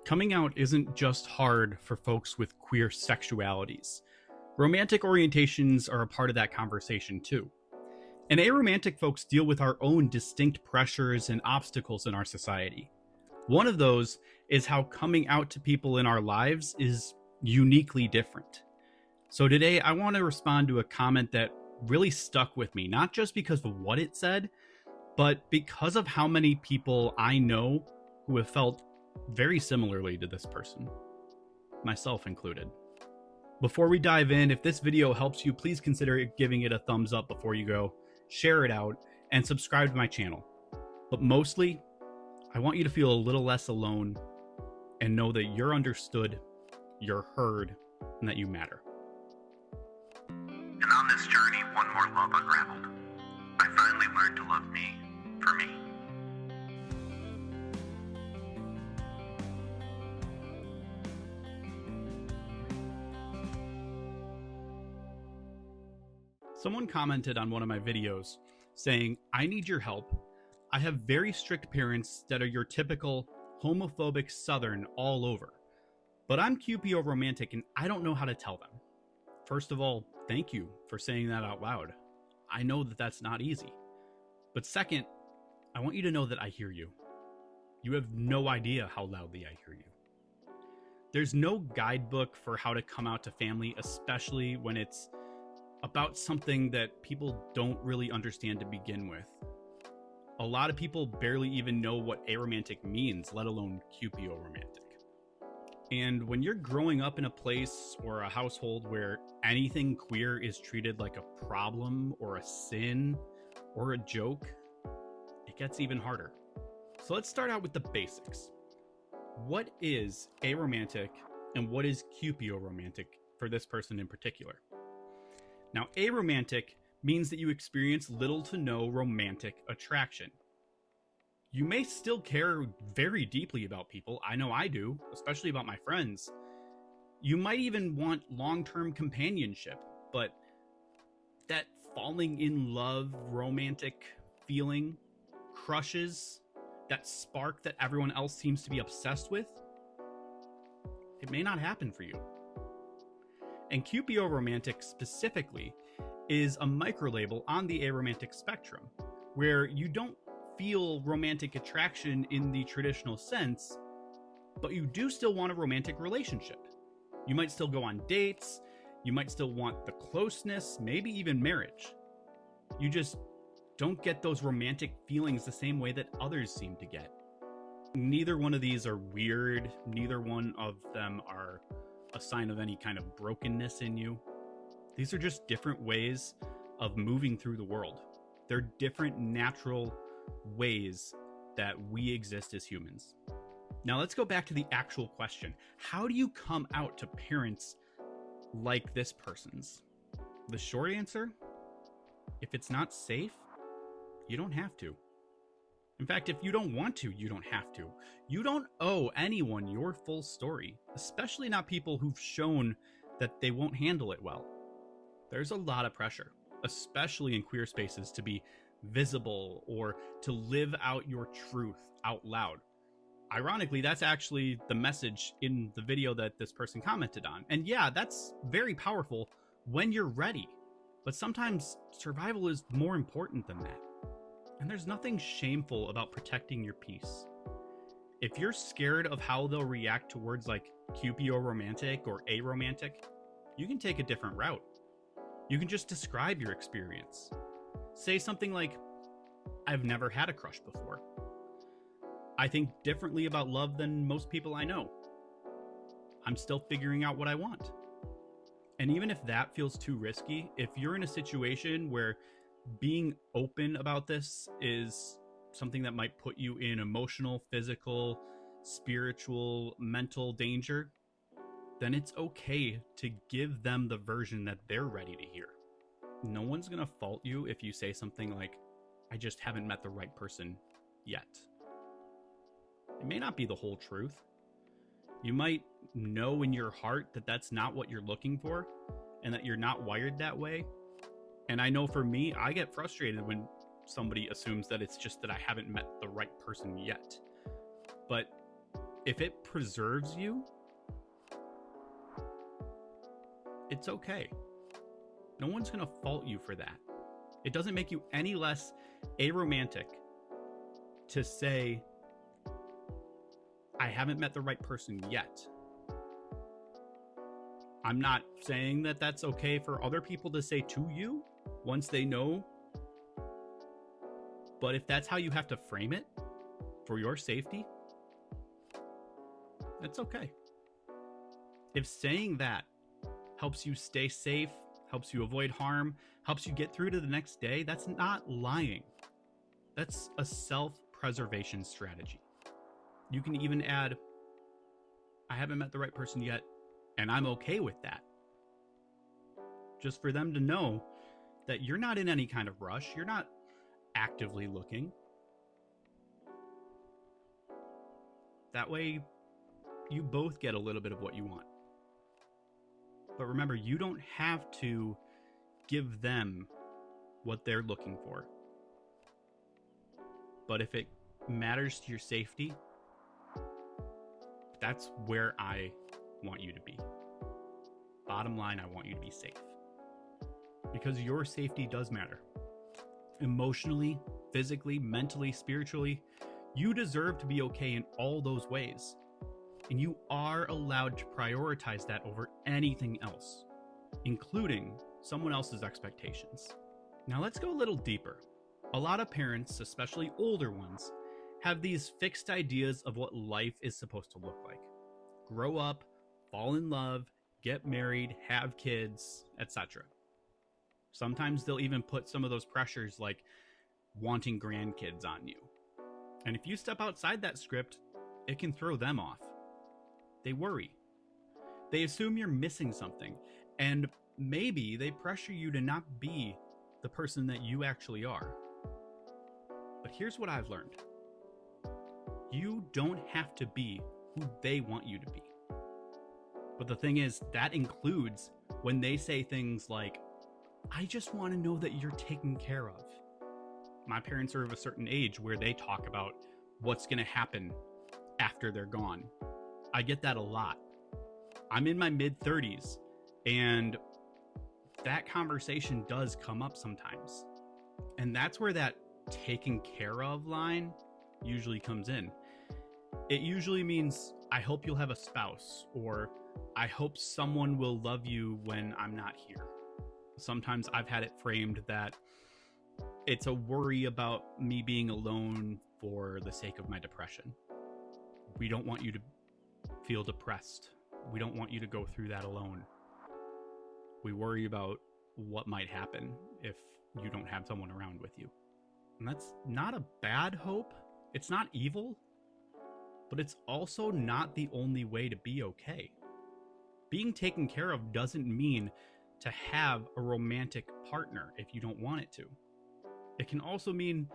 Coming out isn't just hard for folks with queer sexualities. Romantic orientations are a part of that conversation too. And aromantic folks deal with our own distinct pressures and obstacles in our society. One of those is how coming out to people in our lives is uniquely different. So today I want to respond to a comment that really stuck with me, not just because of what it said, but because of how many people I know who have felt very similarly to this person, myself included. Before we dive in, if this video helps you, please consider giving it a thumbs up before you go, share it out, and subscribe to my channel. But mostly, I want you to feel a little less alone and know that you're understood, you're heard, and that you matter. And on this journey, one more love unraveled. I finally learned to love me for me. Someone commented on one of my videos saying, "I need your help. I have very strict parents that are your typical homophobic Southern all over. But I'm QPO romantic and I don't know how to tell them." First of all, thank you for saying that out loud. I know that that's not easy. But second, I want you to know that I hear you. You have no idea how loudly I hear you. There's no guidebook for how to come out to family, especially when it's about something that people don't really understand to begin with. A lot of people barely even know what aromantic means, let alone QPO romantic. And when you're growing up in a place or a household where anything queer is treated like a problem or a sin or a joke, it gets even harder. So let's start out with the basics. What is aromantic and what is QPO romantic for this person in particular? Now, aromantic means that you experience little to no romantic attraction. You may still care very deeply about people. I know I do, especially about my friends. You might even want long-term companionship, but that falling in love, romantic feeling, crushes, that spark that everyone else seems to be obsessed with, it may not happen for you. And QPO romantic specifically is a microlabel on the aromantic spectrum, where you don't feel romantic attraction in the traditional sense, but you do still want a romantic relationship. You might still go on dates, you might still want the closeness, maybe even marriage. You just don't get those romantic feelings the same way that others seem to get. Neither one of these are weird, neither one of them are a sign of any kind of brokenness in you. These are just different ways of moving through the world. They're different natural ways that we exist as humans. Now let's go back to the actual question. How do you come out to parents like this person's? The short answer, if it's not safe, you don't have to. In fact, if you don't want to, you don't have to. You don't owe anyone your full story, especially not people who've shown that they won't handle it well. There's a lot of pressure, especially in queer spaces, to be visible or to live out your truth out loud. Ironically, that's actually the message in the video that this person commented on. And yeah, that's very powerful when you're ready. But sometimes survival is more important than that. And there's nothing shameful about protecting your peace. If you're scared of how they'll react to words like QPO romantic or aromantic, you can take a different route. You can just describe your experience. Say something like, "I've never had a crush before. I think differently about love than most people I know. I'm still figuring out what I want." And even if that feels too risky, if you're in a situation where being open about this is something that might put you in emotional, physical, spiritual, mental danger, then it's okay to give them the version that they're ready to hear. No one's gonna fault you if you say something like, "I just haven't met the right person yet." It may not be the whole truth. You might know in your heart that that's not what you're looking for and that you're not wired that way. And I know for me, I get frustrated when somebody assumes that it's just that I haven't met the right person yet. But if it preserves you, it's okay. No one's going to fault you for that. It doesn't make you any less aromantic to say, I haven't met the right person yet. I'm not saying that that's okay for other people to say to you once they know. But if that's how you have to frame it for your safety, that's okay. If saying that helps you stay safe, helps you avoid harm, helps you get through to the next day, that's not lying. That's a self-preservation strategy. You can even add, I haven't met the right person yet, and I'm okay with that. Just for them to know that you're not in any kind of rush, you're not actively looking. That way, you both get a little bit of what you want. But remember, you don't have to give them what they're looking for. But if it matters to your safety, that's where I want you to be. Bottom line, I want you to be safe. Because your safety does matter. Emotionally, physically, mentally, spiritually, you deserve to be okay in all those ways. And you are allowed to prioritize that over anything else, including someone else's expectations. Now let's go a little deeper. A lot of parents, especially older ones, have these fixed ideas of what life is supposed to look like. Grow up, fall in love, get married, have kids, etc. Sometimes they'll even put some of those pressures like wanting grandkids on you. And if you step outside that script, it can throw them off. They worry. They assume you're missing something, and maybe they pressure you to not be the person that you actually are. But here's what I've learned. You don't have to be who they want you to be. But the thing is, that includes when they say things like, I just want to know that you're taken care of. My parents are of a certain age where they talk about what's going to happen after they're gone. I get that a lot. I'm in my mid-30s, and that conversation does come up sometimes. And that's where that taken care of line usually comes in. It usually means, I hope you'll have a spouse, or I hope someone will love you when I'm not here. Sometimes I've had it framed that it's a worry about me being alone for the sake of my depression. We don't want you to feel depressed. We don't want you to go through that alone. We worry about what might happen if you don't have someone around with you. And that's not a bad hope. It's not evil, but it's also not the only way to be okay. Being taken care of doesn't mean to have a romantic partner if you don't want it to. It can also mean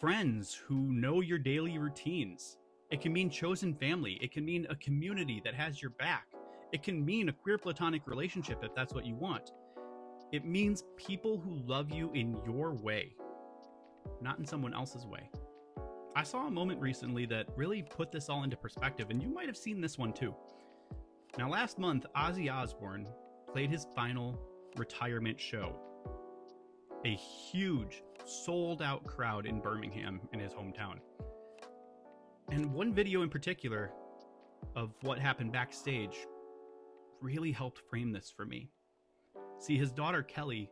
friends who know your daily routines. It can mean chosen family. It can mean a community that has your back. It can mean a queer platonic relationship if that's what you want. It means people who love you in your way, not in someone else's way. I saw a moment recently that really put this all into perspective, and you might have seen this one too. Now, last month, Ozzy Osbourne played his final retirement show. A huge, sold-out crowd in Birmingham, in his hometown. And one video in particular of what happened backstage really helped frame this for me. See, his daughter Kelly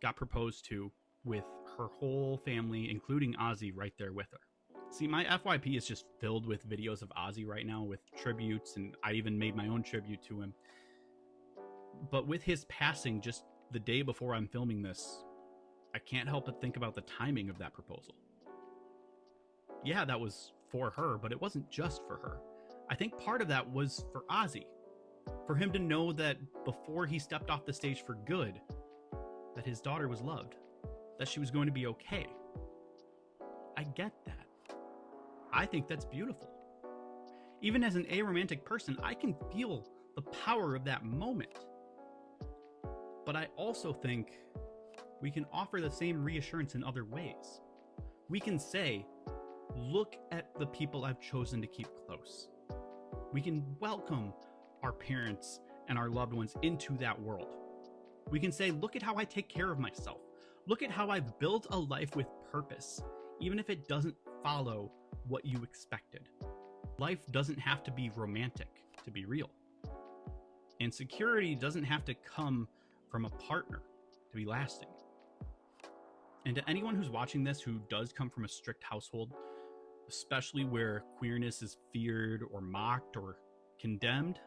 got proposed to with her whole family, including Ozzy, right there with her. See, my FYP is just filled with videos of Ozzy right now with tributes, and I even made my own tribute to him. But with his passing just the day before I'm filming this, I can't help but think about the timing of that proposal. Yeah, that was for her, but it wasn't just for her. I think part of that was for Ozzy. For him to know that before he stepped off the stage for good, that his daughter was loved, that she was going to be okay. I get that. I think that's beautiful. Even as an aromantic person, I can feel the power of that moment. But I also think we can offer the same reassurance in other ways. We can say, look at the people I've chosen to keep close. We can welcome our parents and our loved ones into that world. We can say, look at how I take care of myself. Look at how I've built a life with purpose, even if it doesn't follow what you expected. Life doesn't have to be romantic to be real. And security doesn't have to come from a partner to be lasting. And to anyone who's watching this who does come from a strict household, especially where queerness is feared or mocked or condemned,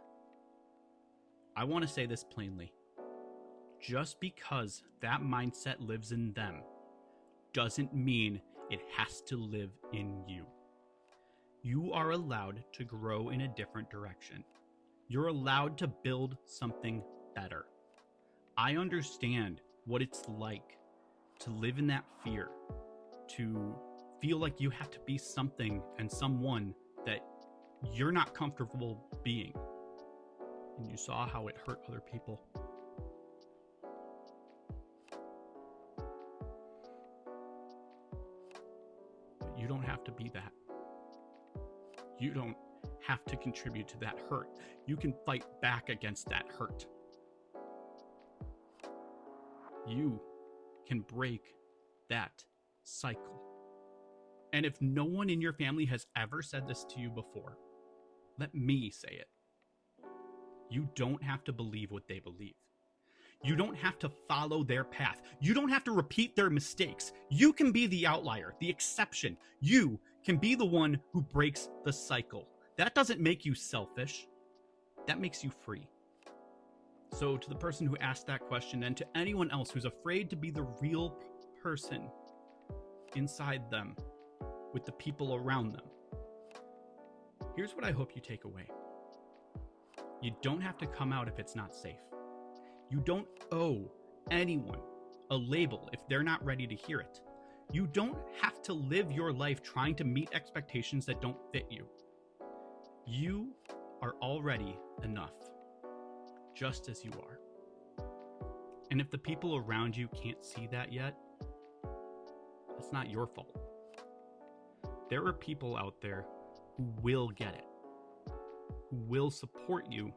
I want to say this plainly. Just because that mindset lives in them doesn't mean it has to live in you. You are allowed to grow in a different direction. You're allowed to build something better. I understand what it's like to live in that fear, to feel like you have to be something and someone that you're not comfortable being. And you saw how it hurt other people. But you don't have to be that. You don't have to contribute to that hurt. You can fight back against that hurt. You can break that cycle. And if no one in your family has ever said this to you before, let me say it. You don't have to believe what they believe. You don't have to follow their path. You don't have to repeat their mistakes. You can be the outlier, the exception. You can be the one who breaks the cycle. That doesn't make you selfish. That makes you free. So to the person who asked that question, and to anyone else who's afraid to be the real person inside them with the people around them, here's what I hope you take away. You don't have to come out if it's not safe. You don't owe anyone a label if they're not ready to hear it. You don't have to live your life trying to meet expectations that don't fit you. You are already enough, just as you are. And if the people around you can't see that yet, that's not your fault. There are people out there who will get it, who will support you,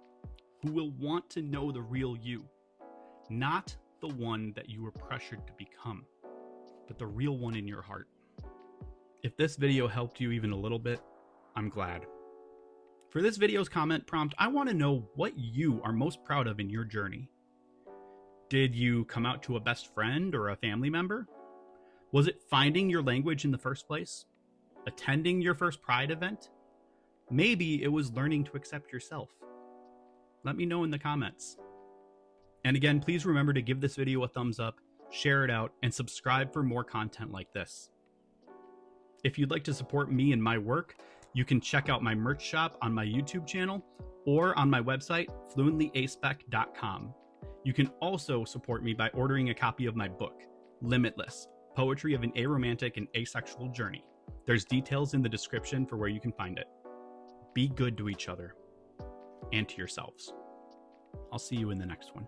who will want to know the real you, not the one that you were pressured to become, but the real one in your heart. If this video helped you even a little bit, I'm glad. For this video's comment prompt, I want to know what you are most proud of in your journey. Did you come out to a best friend or a family member? Was it finding your language in the first place? Attending your first Pride event? Maybe it was learning to accept yourself. Let me know in the comments. And again, please remember to give this video a thumbs up, share it out, and subscribe for more content like this. If you'd like to support me and my work, you can check out my merch shop on my YouTube channel or on my website, fluentlyAspec.com. You can also support me by ordering a copy of my book, Limitless, Poetry of an Aromantic and Asexual Journey. There's details in the description for where you can find it. Be good to each other and to yourselves. I'll see you in the next one.